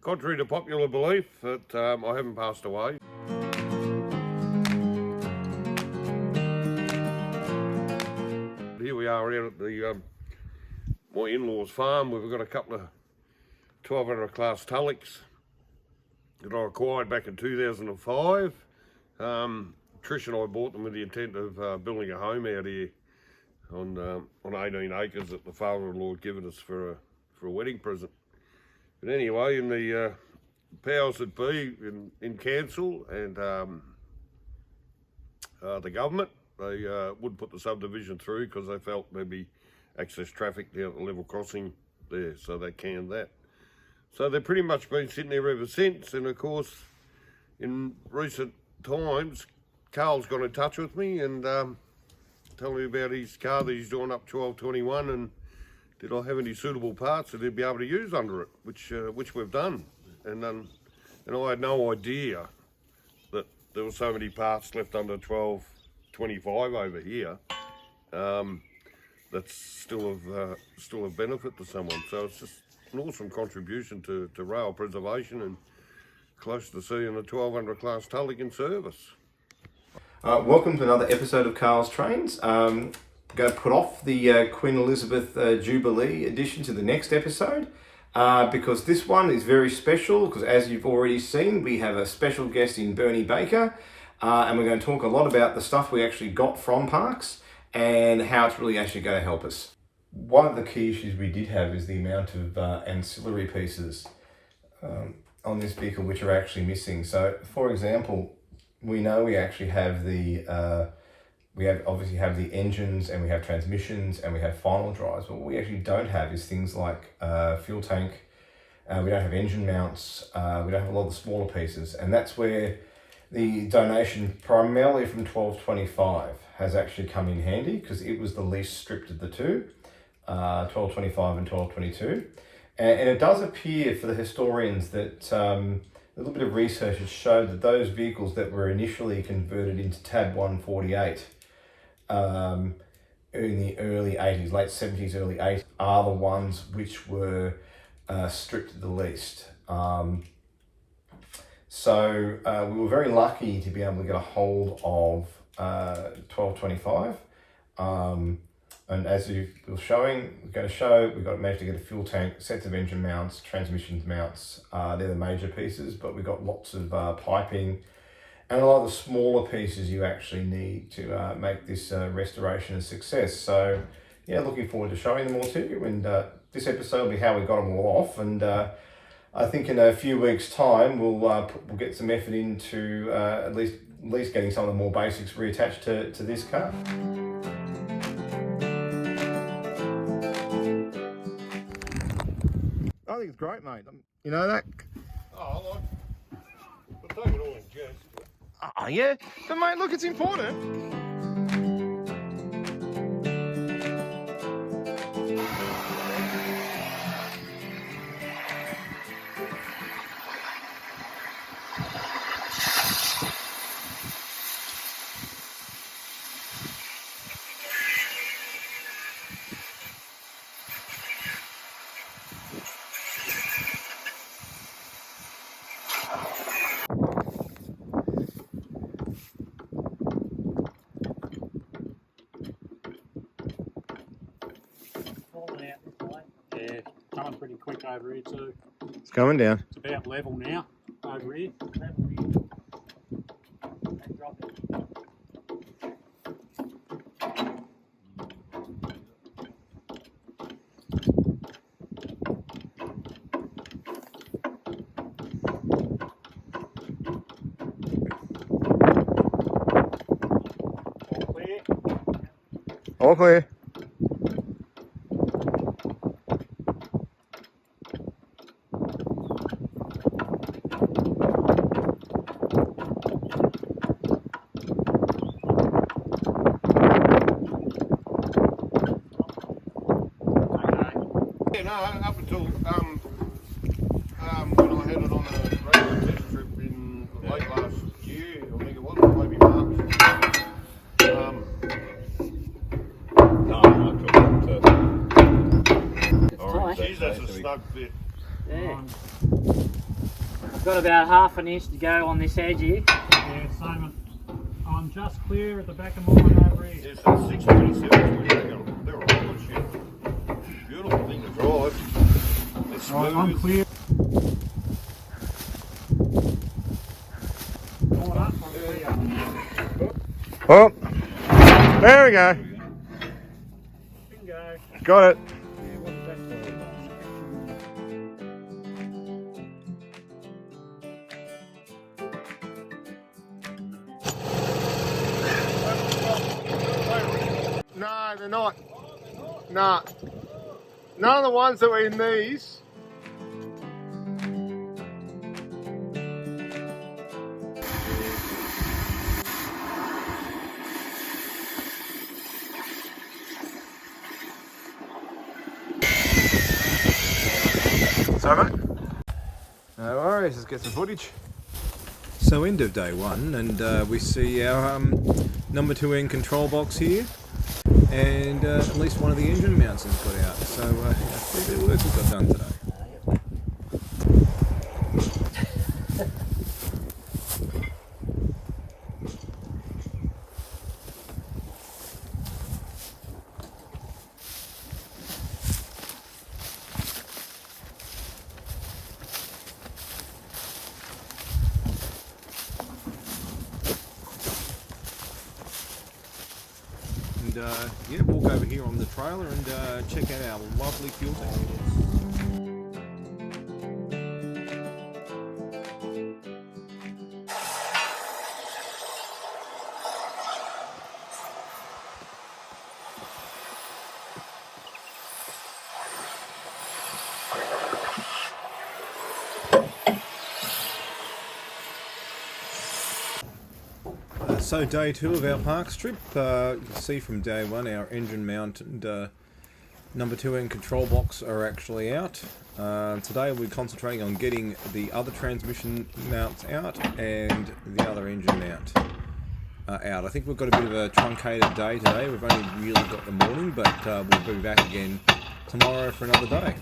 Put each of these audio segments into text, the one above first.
Contrary to popular belief that I haven't passed away. Here we are out at the my in-laws farm. We've got a couple of 1200 class Tullochs that I acquired back in 2005. Trish and I bought them with the intent of building a home out here on 18 acres that the father-in-law had given us for a wedding present. But anyway, in the powers that be in council and the government, they would put the subdivision through because they felt there'd be access traffic down at the level crossing there, so they canned that. So they've pretty much been sitting there ever since, and of course, in recent times, Carl's got in touch with me and told me about his car that he's doing up 1221 and did I have any suitable parts that he'd be able to use under it, which we've done. And I had no idea that there were so many parts left under 1225 over here. That's still of benefit to someone. So it's just an awesome contribution to rail preservation and close to seeing a 1200 class Tulloch in service. Welcome to another episode of KARL'S TRAINS. Going to put off the Queen Elizabeth Jubilee edition to the next episode because this one is very special because, as you've already seen, we have a special guest in Bernie Baker and we're going to talk a lot about the stuff we actually got from Parks and how it's really actually going to help us. One of the key issues we did have is the amount of ancillary pieces on this vehicle which are actually missing. So, for example, we know we actually have obviously have the engines and we have transmissions and we have final drives, but what we actually don't have is things like fuel tank, we don't have engine mounts, we don't have a lot of the smaller pieces, and that's where the donation primarily from 1225 has actually come in handy because it was the least stripped of the two, 1225 and 1222, and it does appear for the historians that a little bit of research has showed that those vehicles that were initially converted into tab 148 in the early 80s, late 70s, early 80s, are the ones which were stripped the least. So we were very lucky to be able to get a hold of 1225. And as you were showing, we've managed to get a fuel tank, sets of engine mounts, transmissions mounts. They're the major pieces, but we've got lots of piping and a lot of the smaller pieces you actually need to make this restoration a success. So yeah, looking forward to showing them all to you. And this episode will be how we got them all off. And I think in a few weeks' time, we'll get some effort into at least getting some of the more basics reattached to this car. I think it's great, mate. You know that? Oh, we'll take it all in jest. Oh, yeah? But, mate, look, it's important. Yeah, coming pretty quick over here too. It's coming down. It's about level now over here. And drop it. All clear. All clear. Yeah, no, up until when I had it on a radio test trip in late last year, I think it was, maybe March. Alright, geez, that's a snug fit. Yeah. I've got about half an inch to go on this edge here. Yeah, same. I'm just clear at the back of mine over here. It's a 627. They're a rocket ship. Beautiful thing to drive. It's Right, I'm smooth. clear. Going up, I'm clear. Oh, there we go. Bingo. Got it. Yeah, wasn't that close. No, they're not. Nah. None of the ones that were in these. So, mate? No worries, let's get some footage. So, end of day one, and we see our number 2 end control box here. And at least one of the engine mounts has got out. So, a fair bit of work we've got done today. And yeah, walk over here on the trailer and check out our lovely fuel tank. So day 2 of our parks trip, you can see from day 1 our engine mount and number 2 end control box are actually out. Today we're concentrating on getting the other transmission mounts out and the other engine mount out. I think we've got a bit of a truncated day today. We've only really got the morning, but we'll be back again tomorrow for another day.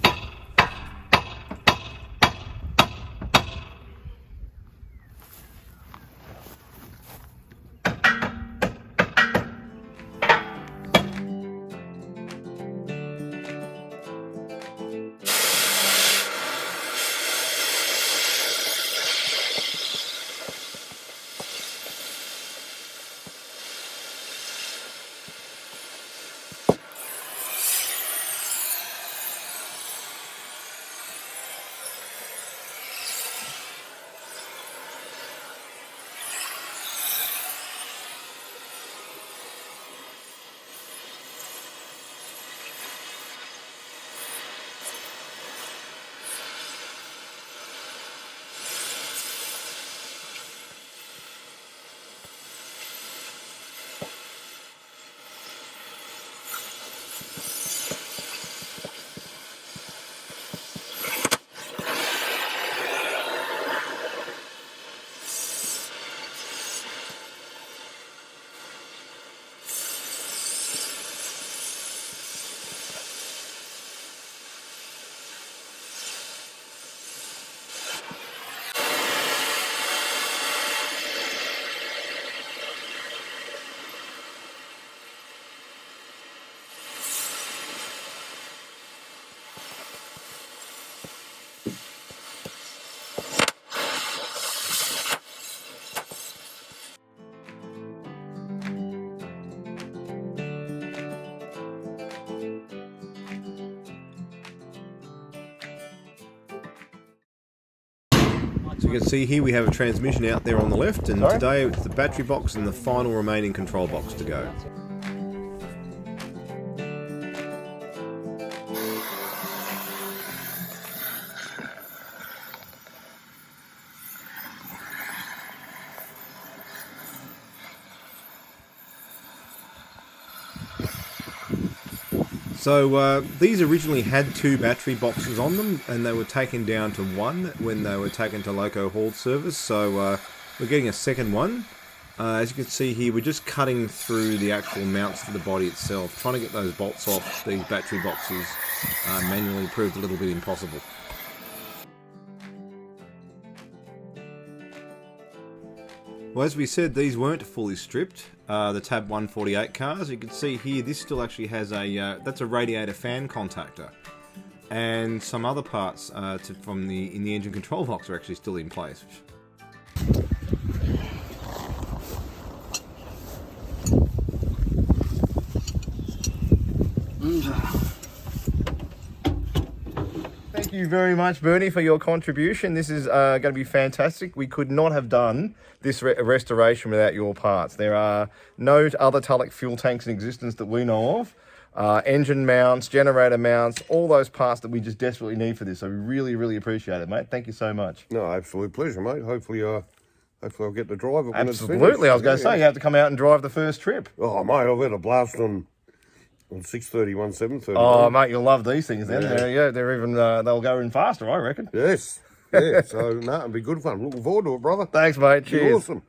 So you can see here we have a transmission out there on the left, and today it's the battery box and the final remaining control box to go. So these originally had 2 battery boxes on them, and they were taken down to 1 when they were taken to loco haul service. So we're getting a second one. As you can see here, we're just cutting through the actual mounts to the body itself, trying to get those bolts off these battery boxes manually proved a little bit impossible. Well, as we said, these weren't fully stripped. The Tab 148 cars. You can see here, this still actually has a that's a radiator fan contactor, and some other parts in the engine control box are actually still in place. Thank you very much, Bernie, for your contribution. This is going to be fantastic. We could not have done this restoration without your parts. There are no other Tulloch fuel tanks in existence that we know of. Engine mounts, generator mounts, all those parts that we just desperately need for this. So we really, really appreciate it, mate. Thank you so much. No, absolute pleasure, mate. Hopefully I'll get to drive it when it's Absolutely. finished. I was going to say, you have to come out and drive the first trip. Oh, mate, I've had a blast on 631, 730. Oh, mate, you'll love these things then. They're even, they'll go in faster, I reckon. Yes. Yeah, so, no, it'll be good fun. Looking forward to it, brother. Thanks, mate. Be Cheers. awesome.